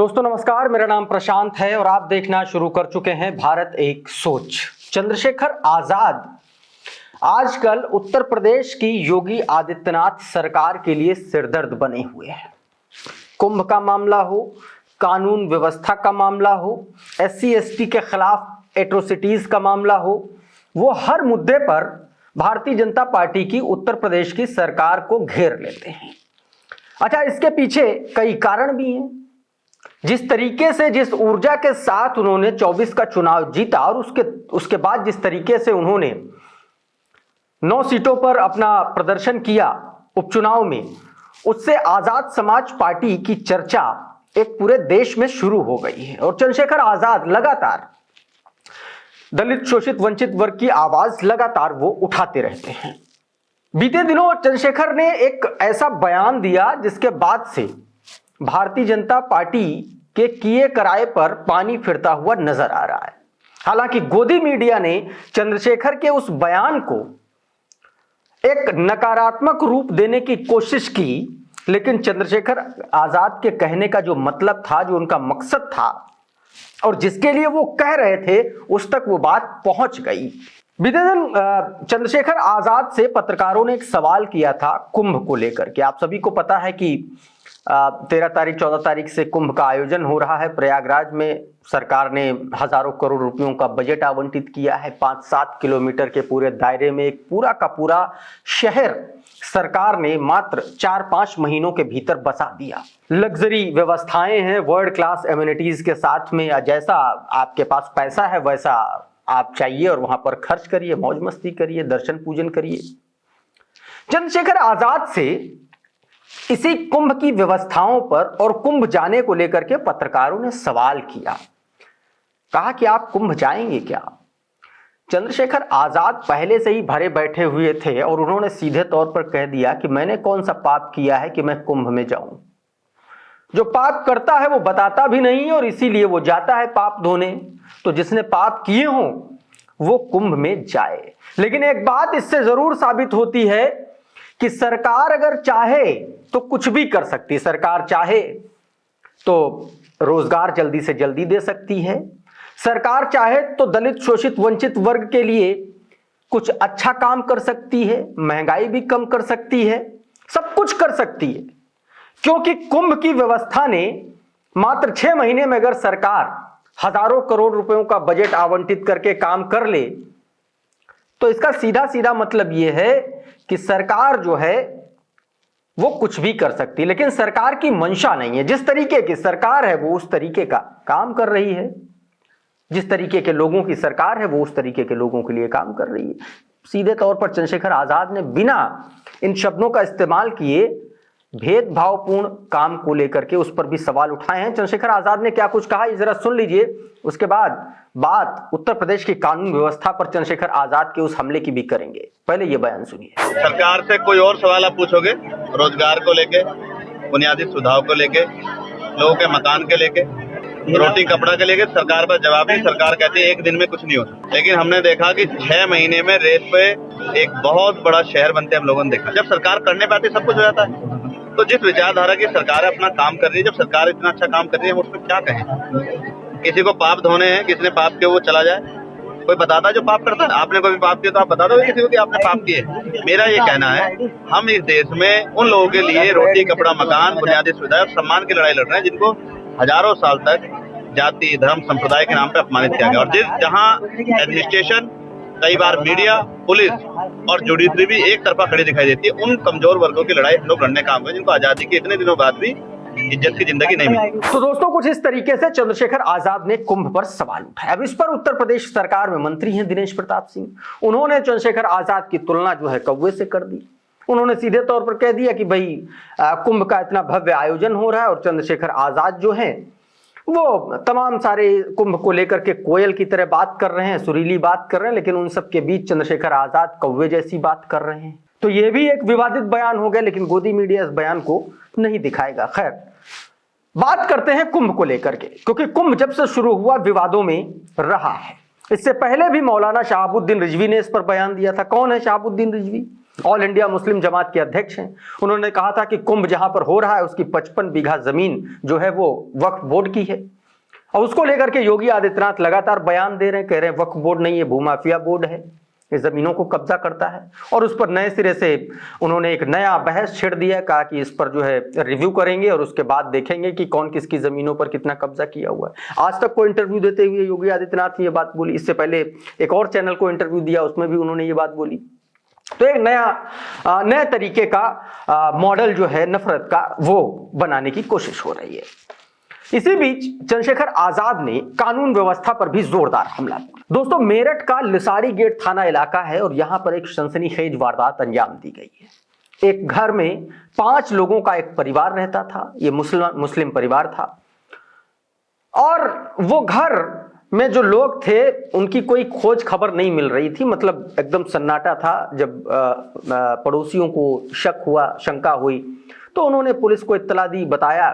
दोस्तों नमस्कार, मेरा नाम प्रशांत है और आप देखना शुरू कर चुके हैं भारत एक सोच। चंद्रशेखर आजाद आजकल उत्तर प्रदेश की योगी आदित्यनाथ सरकार के लिए सिरदर्द बने हुए हैं। कुंभ का मामला हो, कानून व्यवस्था का मामला हो, SC ST के खिलाफ एट्रोसिटीज का मामला हो, वो हर मुद्दे पर भारतीय जनता पार्टी की उत्तर प्रदेश की सरकार को घेर लेते हैं। अच्छा, इसके पीछे कई कारण भी हैं। जिस तरीके से, जिस ऊर्जा के साथ उन्होंने 24 का चुनाव जीता और उसके बाद जिस तरीके से उन्होंने 9 सीटों पर अपना प्रदर्शन किया उपचुनाव में, उससे आजाद समाज पार्टी की चर्चा एक पूरे देश में शुरू हो गई है। और चंद्रशेखर आजाद लगातार दलित, शोषित, वंचित वर्ग की आवाज लगातार वो उठाते रहते हैं। बीते दिनों चंद्रशेखर ने एक ऐसा बयान दिया जिसके बाद से भारतीय जनता पार्टी के किए कराए पर पानी फिरता हुआ नजर आ रहा है। हालांकि गोदी मीडिया ने चंद्रशेखर के उस बयान को एक नकारात्मक रूप देने की कोशिश की, लेकिन चंद्रशेखर आजाद के कहने का जो मतलब था, जो उनका मकसद था और जिसके लिए वो कह रहे थे, उस तक वो बात पहुंच गई। बीते दिन चंद्रशेखर आजाद से पत्रकारों ने एक सवाल किया था कुंभ को लेकर के। आप सभी को पता है कि 13 तारीख 14 तारीख से कुंभ का आयोजन हो रहा है प्रयागराज में। सरकार ने हजारों करोड़ रुपयों का बजट आवंटित किया है। 5-7 किलोमीटर के पूरे दायरे में एक पूरा का पूरा शहर सरकार ने मात्र 4-5 महीनों के भीतर बसा दिया। लग्जरी व्यवस्थाएं हैं, वर्ल्ड क्लास एमिनिटीज के साथ में। जैसा आपके पास पैसा है वैसा आप चाहिए और वहां पर खर्च करिए, मौज मस्ती करिए, दर्शन पूजन करिए। चंद्रशेखर आजाद से इसी कुंभ की व्यवस्थाओं पर और कुंभ जाने को लेकर के पत्रकारों ने सवाल किया। कहा कि आप कुंभ जाएंगे क्या? चंद्रशेखर आजाद पहले से ही भरे बैठे हुए थे और उन्होंने सीधे तौर पर कह दिया कि मैंने कौन सा पाप किया है कि मैं कुंभ में जाऊं। जो पाप करता है वो बताता भी नहीं और इसीलिए वो जाता है पाप धोने। तो जिसने पाप किए हों वो कुंभ में जाए। लेकिन एक बात इससे जरूर साबित होती है कि सरकार अगर चाहे तो कुछ भी कर सकती है। सरकार चाहे तो रोजगार जल्दी से जल्दी दे सकती है। सरकार चाहे तो दलित, शोषित, वंचित वर्ग के लिए कुछ अच्छा काम कर सकती है, महंगाई भी कम कर सकती है, सब कुछ कर सकती है। क्योंकि कुंभ की व्यवस्था ने मात्र 6 महीने में अगर सरकार हजारों करोड़ रुपयों का बजट आवंटित करके काम कर ले तो इसका सीधा सीधा मतलब यह है कि सरकार जो है वो कुछ भी कर सकती है। लेकिन सरकार की मंशा नहीं है। जिस तरीके की सरकार है वो उस तरीके का काम कर रही है। जिस तरीके के लोगों की सरकार है वो उस तरीके के लोगों के लिए काम कर रही है। सीधे तौर पर चंद्रशेखर आजाद ने बिना इन शब्दों का इस्तेमाल किए भेदभावपूर्ण काम को लेकर के उस पर भी सवाल उठाए हैं। चंद्रशेखर आजाद ने क्या कुछ कहा, ये जरा सुन लीजिए। उसके बाद बात उत्तर प्रदेश की कानून व्यवस्था पर चंद्रशेखर आजाद के उस हमले की भी करेंगे। पहले ये बयान सुनिए। सरकार से कोई और सवाल आप पूछोगे, रोजगार को लेके, बुनियादी सुधार को लेके, लोगों के मकान के लेके, रोटी कपड़ा के लेके, सरकार पर जवाब नहीं। सरकार कहती है एक दिन में कुछ नहीं होता। लेकिन हमने देखा कि 6 महीने में रेत पे एक बहुत बड़ा शहर बनते हम लोगों ने देखा। जब सरकार करने पे आती सब कुछ हो जाता है। तो जिस विचारधारा की सरकार अपना काम कर रही है, जब सरकार इतना अच्छा काम कर रही है, हम उसमें क्या कहें? किसी को पाप धोने हैं, किसी ने पाप किए वो चला जाए। कोई बताता जो पाप करता है? आपने कोई भी पाप किया तो आप बता दो किसी को कि आपने पाप किए। मेरा ये कहना है, हम इस देश में उन लोगों के लिए रोटी, कपड़ा, मकान, बुनियादी सुविधा और सम्मान की लड़ाई लड़ रहे हैं जिनको हजारों साल तक जाति, धर्म, संप्रदाय के नाम पे अपमानित किया गया। और जहाँ एडमिनिस्ट्रेशन, कई बार मीडिया, पुलिस और जुडिशरी भी एक तरफा खड़ी दिखाई देती है, उन कमजोर वर्गों की लड़ाई हम लोग लड़ने काम है जिनको आजादी के इतने दिनों बाद भी इज्जत की जिंदगी नहीं मिली। तो दोस्तों, कुछ इस तरीके से चंद्रशेखर आजाद ने कुंभ पर सवाल उठाया। अब इस पर उत्तर प्रदेश सरकार में मंत्री हैं दिनेश प्रताप सिंह। उन्होंने चंद्रशेखर आजाद की तुलना जो है कौवे से कर दी। उन्होंने सीधे तौर पर कह दिया कि भाई कुंभ का इतना भव्य आयोजन हो रहा है और चंद्रशेखर आजाद जो है वो तमाम सारे कुंभ को लेकर के कोयल की तरह बात कर रहे हैं, सुरीली बात कर रहे हैं, लेकिन उन सब के बीच चंद्रशेखर आजाद कौवे जैसी बात कर रहे हैं। तो ये भी एक विवादित बयान हो गया, लेकिन गोदी मीडिया इस बयान को नहीं दिखाएगा। खैर, बात करते हैं कुंभ को लेकर के, क्योंकि कुंभ जब से शुरू हुआ विवादों में रहा है। इससे पहले भी मौलाना शहाबुद्दीन रिजवी ने इस पर बयान दिया था। कौन है Shahabuddin Rizvi? All India Muslim Jamaat के अध्यक्ष हैं। उन्होंने कहा था कि कुंभ जहां पर हो रहा है उसकी 55 बीघा जमीन जो है वो वक्फ बोर्ड की है, और उसको लेकर के योगी आदित्यनाथ लगातार बयान दे रहे हैं, कह रहे हैं वक्फ बोर्ड नहीं, ये भूमाफिया बोर्ड है, ये जमीनों को कब्जा करता है। और उस पर नए सिरे से उन्होंने एक नया बहस छेड़ दिया, कहा कि इस पर जो है रिव्यू करेंगे और उसके बाद देखेंगे कि कौन किसकी जमीनों पर कितना कब्जा किया हुआ है। आज तक को इंटरव्यू देते हुए योगी आदित्यनाथ ने ये बात बोली, इससे पहले एक और चैनल को इंटरव्यू दिया, उसमें भी उन्होंने ये बात बोली। तो एक नया तरीके का मॉडल जो है नफरत का वो बनाने की कोशिश हो रही है। इसी बीच चंद्रशेखर आजाद ने कानून व्यवस्था पर भी जोरदार हमला बोला। दोस्तों, मेरठ का लिसाड़ी गेट थाना इलाका है और यहां पर एक सनसनीखेज वारदात अंजाम दी गई है। एक घर में 5 लोगों का एक परिवार रहता था, ये मुस्लिम परिवार था, और वो घर में जो लोग थे उनकी कोई खोज खबर नहीं मिल रही थी, मतलब एकदम सन्नाटा था। जब पड़ोसियों को शंका हुई तो उन्होंने पुलिस को इत्तला दी, बताया।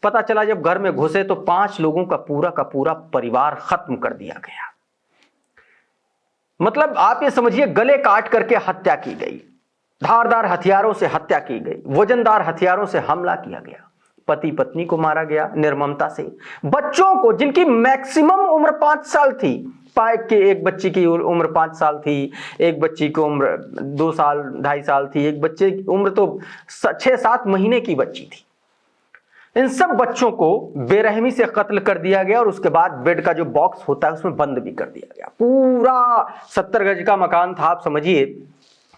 पता चला जब घर में घुसे तो 5 लोगों का पूरा परिवार खत्म कर दिया गया। मतलब आप ये समझिए, गले काट करके हत्या की गई, धारदार हथियारों से हत्या की गई, वजनदार हथियारों से हमला किया गया, पति पत्नी को मारा गया निर्ममता से, बच्चों को जिनकी मैक्सिमम उम्र 5 साल थी, एक बच्ची की उम्र 5 साल थी, एक बच्ची की उम्र 2 साल 2.5 साल थी, एक बच्चे की उम्र तो 6-7 महीने की बच्ची थी। इन सब बच्चों को बेरहमी से कत्ल कर दिया गया और उसके बाद बेड का जो बॉक्स होता है उसमें बंद भी कर दिया गया। पूरा 70 गज का मकान था, आप समझिए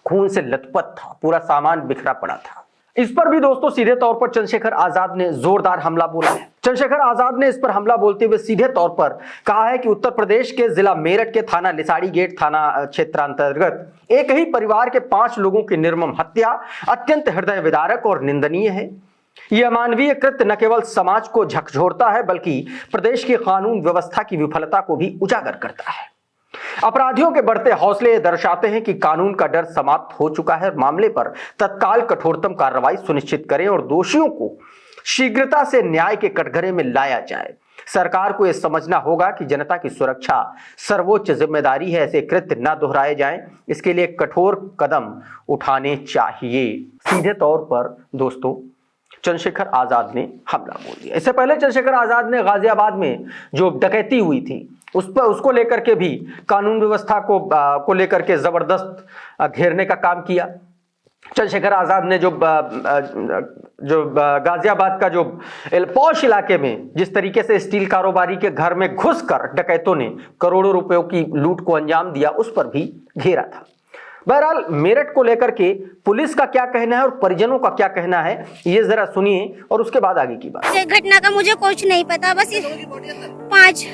खून से लथपथ था, पूरा सामान बिखरा पड़ा था। इस पर भी दोस्तों सीधे तौर पर चंद्रशेखर आजाद ने जोरदार हमला बोला है। चंद्रशेखर आजाद ने इस पर हमला बोलते हुए सीधे तौर पर कहा है कि उत्तर प्रदेश के जिला मेरठ के थाना लिसाड़ी गेट थाना क्षेत्रांतर्गत एक ही परिवार के 5 लोगों की निर्मम हत्या अत्यंत हृदय विदारक और निंदनीय है। यह अमानवीय कृत्य न केवल समाज को झकझोरता है बल्कि प्रदेश की कानून व्यवस्था की विफलता को भी उजागर करता है। अपराधियों के बढ़ते हौसले दर्शाते हैं कि कानून का डर समाप्त हो चुका है। मामले पर तत्काल कठोरतम कार्रवाई सुनिश्चित करें और दोषियों को शीघ्रता से न्याय के कटघरे में लाया जाए। सरकार को यह समझना होगा कि जनता की सुरक्षा सर्वोच्च जिम्मेदारी है। ऐसे कृत्य न दोहराए जाएं, इसके लिए कठोर कदम उठाने चाहिए। सीधे तौर पर दोस्तों चंद्रशेखर आजाद ने हमला बोल दिया। इससे पहले चंद्रशेखर आजाद ने गाजियाबाद में जो डकैती हुई थी उसको लेकर के भी कानून व्यवस्था को लेकर के जबरदस्त घेरने का काम किया। चंद्रशेखर आजाद ने जो गाजियाबाद का जो पौष इलाके में जिस तरीके से स्टील कारोबारी के घर में घुसकर डकैतों ने करोड़ों रुपयों की लूट को अंजाम दिया, उस पर भी घेरा था। बहरहाल मेरठ को लेकर के पुलिस का क्या कहना है और परिजनों का क्या कहना है, ये जरा सुनिए और उसके बाद आगे की बात। घटना का मुझे कुछ नहीं पता, बस 5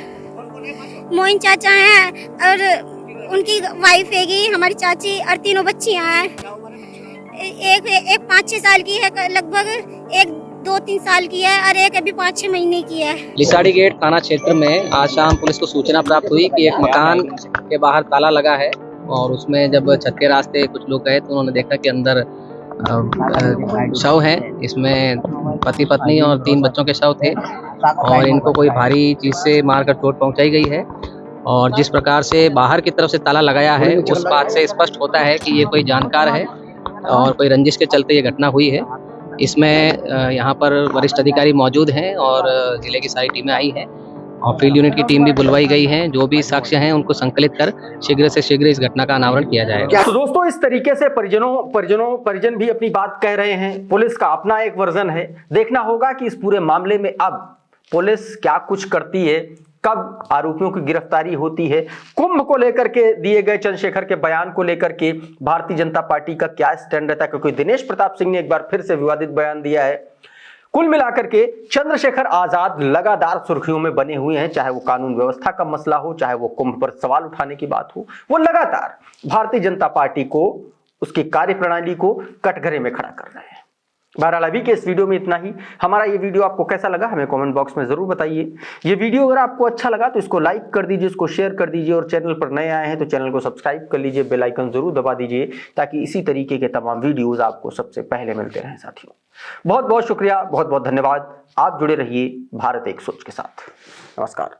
मोइन चाचा हैं और उनकी वाइफ हैगी, हमारी चाची और 3 बच्चियां हैं। एक 5-6 साल की है लगभग, एक 2-3 साल की है और एक अभी 5-6 महीने की है। लिसाड़ी गेट थाना क्षेत्र में आज शाम पुलिस को सूचना प्राप्त हुई कि एक मकान के बाहर ताला लगा है और उसमें जब छत के रास्ते कुछ लोग गए तो उन्होंने देखा कि अंदर शव है। इसमें पति पत्नी और 3 बच्चों के शव थे और इनको कोई भारी चीज से मारकर चोट पहुंचाई गई है। और जिस प्रकार से बाहर की तरफ से ताला लगाया है उस बात से स्पष्ट होता है कि ये कोई जानकार है और कोई रंजिश के चलते ये घटना हुई है। इसमें यहाँ पर वरिष्ठ अधिकारी मौजूद हैं और जिले की सारी टीमें आई हैं और फील्ड यूनिट की टीम भी बुलवाई गई है। जो भी साक्ष्य हैं उनको संकलित कर शीघ्र से शीघ्र इस घटना का अनावरण किया जाएगा। तो दोस्तों इस तरीके से परिजन भी अपनी बात कह रहे हैं, पुलिस का अपना एक वर्जन है। देखना होगा कि इस पूरे मामले में अब पुलिस क्या कुछ करती है, कब आरोपियों की गिरफ्तारी होती है। कुंभ को लेकर के दिए गए चंद्रशेखर के बयान को लेकर के भारतीय जनता पार्टी का क्या स्टैंड रहता है, क्योंकि दिनेश प्रताप सिंह ने एक बार फिर से विवादित बयान दिया है। कुल मिलाकर के चंद्रशेखर आजाद लगातार सुर्खियों में बने हुए हैं, चाहे वो कानून व्यवस्था का मसला हो, चाहे वो कुंभ पर सवाल उठाने की बात हो। वो लगातार भारतीय जनता पार्टी को, उसकी कार्यप्रणाली को कटघरे में खड़ा कर रहे हैं। बहरहाल अभी के इस वीडियो में इतना ही। हमारा ये वीडियो आपको कैसा लगा हमें कमेंट बॉक्स में जरूर बताइए। ये वीडियो अगर आपको अच्छा लगा तो इसको लाइक कर दीजिए, इसको शेयर कर दीजिए और चैनल पर नए आए हैं तो चैनल को सब्सक्राइब कर लीजिए, बेल आइकन जरूर दबा दीजिए ताकि इसी तरीके के तमाम वीडियोस आपको सबसे पहले मिलते रहें। साथियों बहुत बहुत शुक्रिया, बहुत बहुत धन्यवाद। आप जुड़े रहिए भारत एक सोच के साथ। नमस्कार।